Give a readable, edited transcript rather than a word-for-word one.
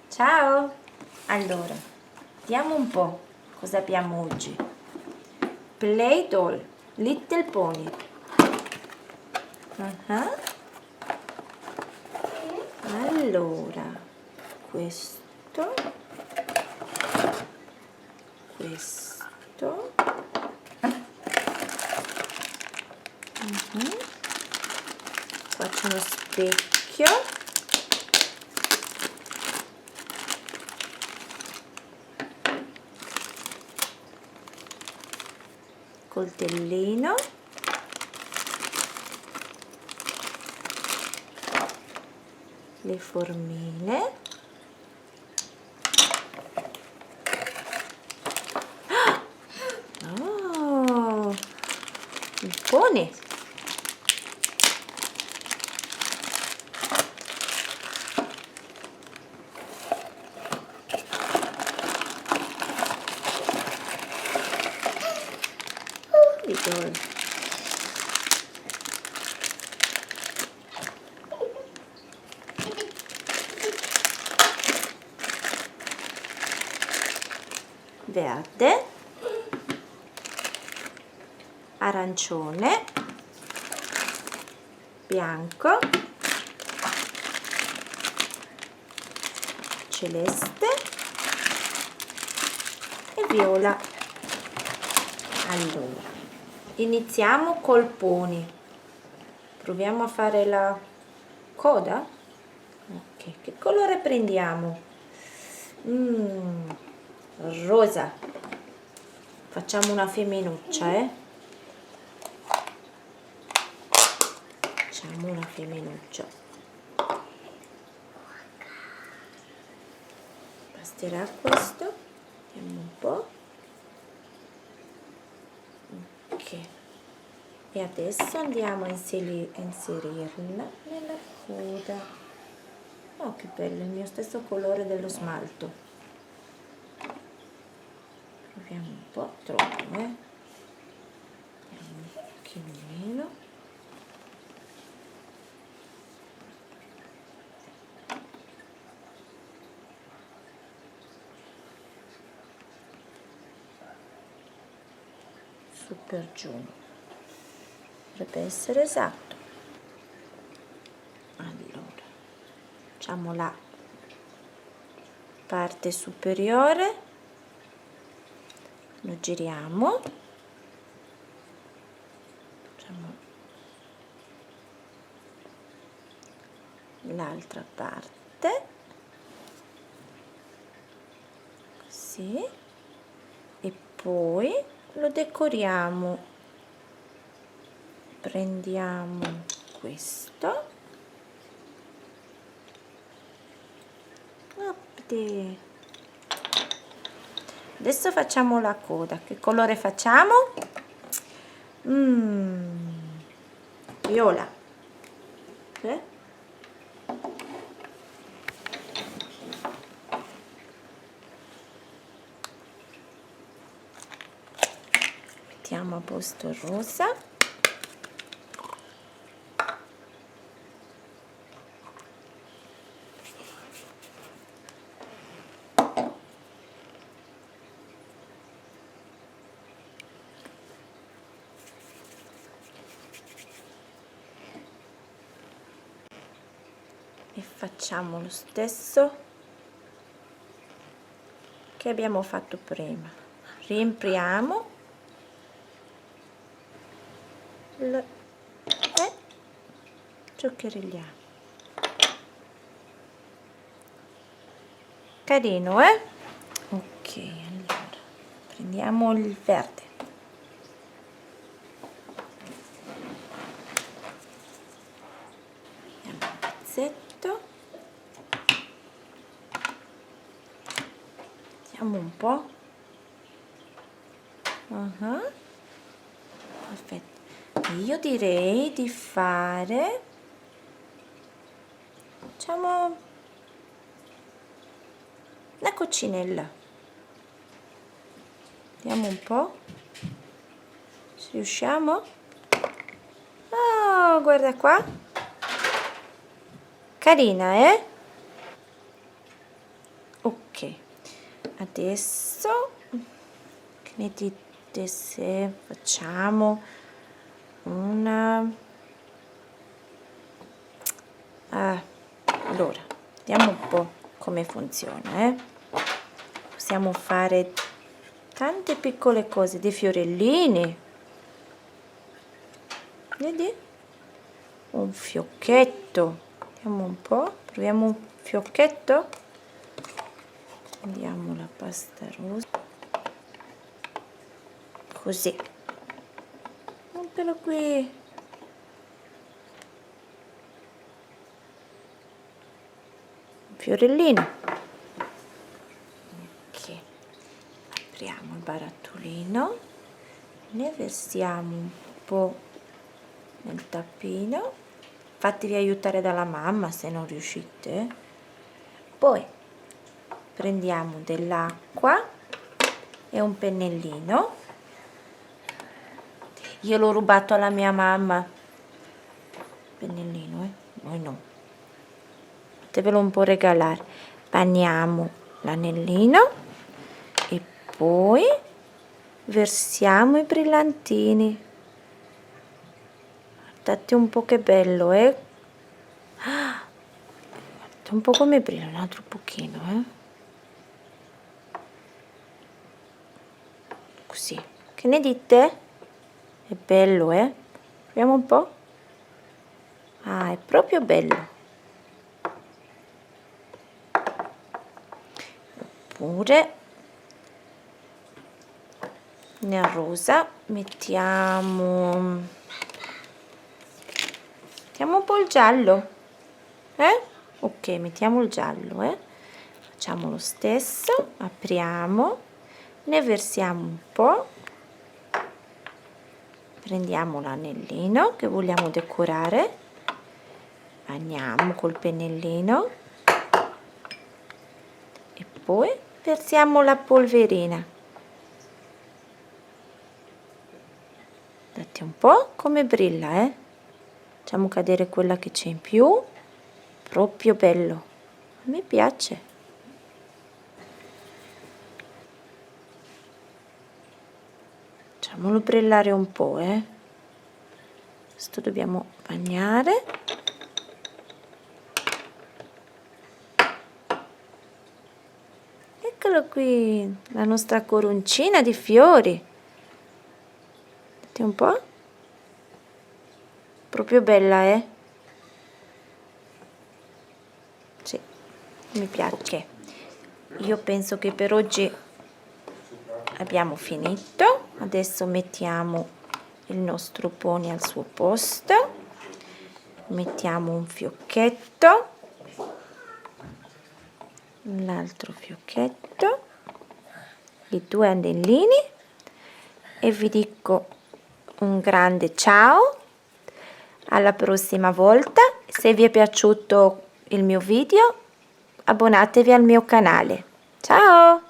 Ciao! Allora, vediamo un po' cosa abbiamo oggi. Play Doh, Little Pony. Allora, questo, qua c'è uno specchio, coltellino, le formine, oh, il pony, i doll. Verde, arancione, bianco, celeste e viola. Allora, iniziamo col pony. Proviamo a fare la coda. Ok, che colore prendiamo? Rosa. Facciamo una femminuccia, Facciamo una femminuccia. Basterà questo? Vediamo un po'. Ok. E adesso andiamo a inserirla nella coda. Oh, che bello, il mio stesso colore dello smalto. Proviamo un po', troppo, Vediamo un pochino meno. Su per giù. Dovrebbe essere esatto. Allora, facciamo la parte superiore. Lo giriamo, facciamo l'altra parte, così, e poi lo decoriamo. Prendiamo questo, adesso facciamo la coda. Che colore facciamo? Viola. Mettiamo a posto il rosa. E facciamo lo stesso che abbiamo fatto prima. Riempiamo e giocherelliamo. Carino, Ok, allora prendiamo il verde. Mettiamo un pezzetto. Vediamo un po'. Perfetto. Io direi di fare, facciamo la coccinella. Vediamo un po' se riusciamo. Oh, guarda qua, carina, adesso che ne dite se facciamo una allora vediamo un po' come funziona, possiamo fare tante piccole cose, dei fiorellini, vedi, un fiocchetto, vediamo un po', proviamo un fiocchetto, prendiamo la pasta rosa così, eccolo qui, fiorellino. Ok, apriamo il barattolino, ne versiamo un po' nel tappino, fatevi aiutare dalla mamma se non riuscite, poi prendiamo dell'acqua e un pennellino, io l'ho rubato alla mia mamma, pennellino, noi no, fatevelo un po' regalare, bagniamo l'anellino e poi versiamo i brillantini, guardate un po' che bello, guardate un po' come brilla, un altro pochino, così, che ne dite? È bello, proviamo un po', è proprio bello. Oppure nel rosa mettiamo un po' il giallo, ok, mettiamo il giallo, facciamo lo stesso, apriamo, ne versiamo un po', prendiamo l'anellino che vogliamo decorare, bagniamo col pennellino e poi versiamo la polverina. Guardate un po' come brilla, facciamo cadere quella che c'è in più, proprio bello, a me piace. Facciamolo brillare un po', questo dobbiamo bagnare. Eccolo qui, la nostra coroncina di fiori. Vedete un po'? Proprio bella, Sì, mi piace. Io penso che per oggi abbiamo finito. Adesso mettiamo il nostro pony al suo posto. Mettiamo un fiocchetto. L'altro fiocchetto, i 2 anellini e vi dico un grande ciao, alla prossima volta. Se vi è piaciuto il mio video abbonatevi al mio canale, ciao!